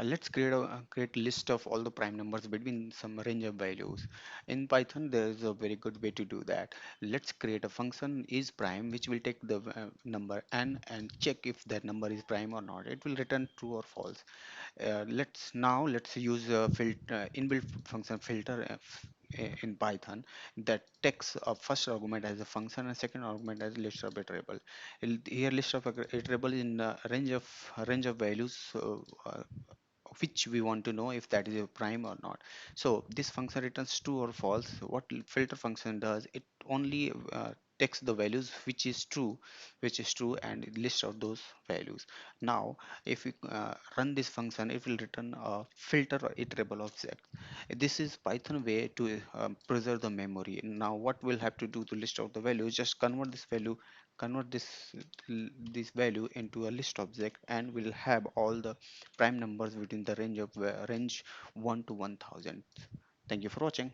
Let's create list of all the prime numbers between some range of values. In Python, there is a very good way to do that. Let's create a function is prime, which will take the number n and check if that number is prime or not. It will return true or false. Let's use a inbuilt function filter in Python that takes a first argument as a function and second argument as list of iterable. Here list of iterable in range of values. Which we want to know if that is a prime or not. So this function returns true or false. What filter function does, it only takes the values which is true and it lists out those values. Now if we run this function, it will return a filter or iterable object. This is Python way to preserve the memory. Now what we'll have to do to list out the value, just convert this value into a list object, and we'll have all the prime numbers within the range 1 to 1000. Thank you for watching.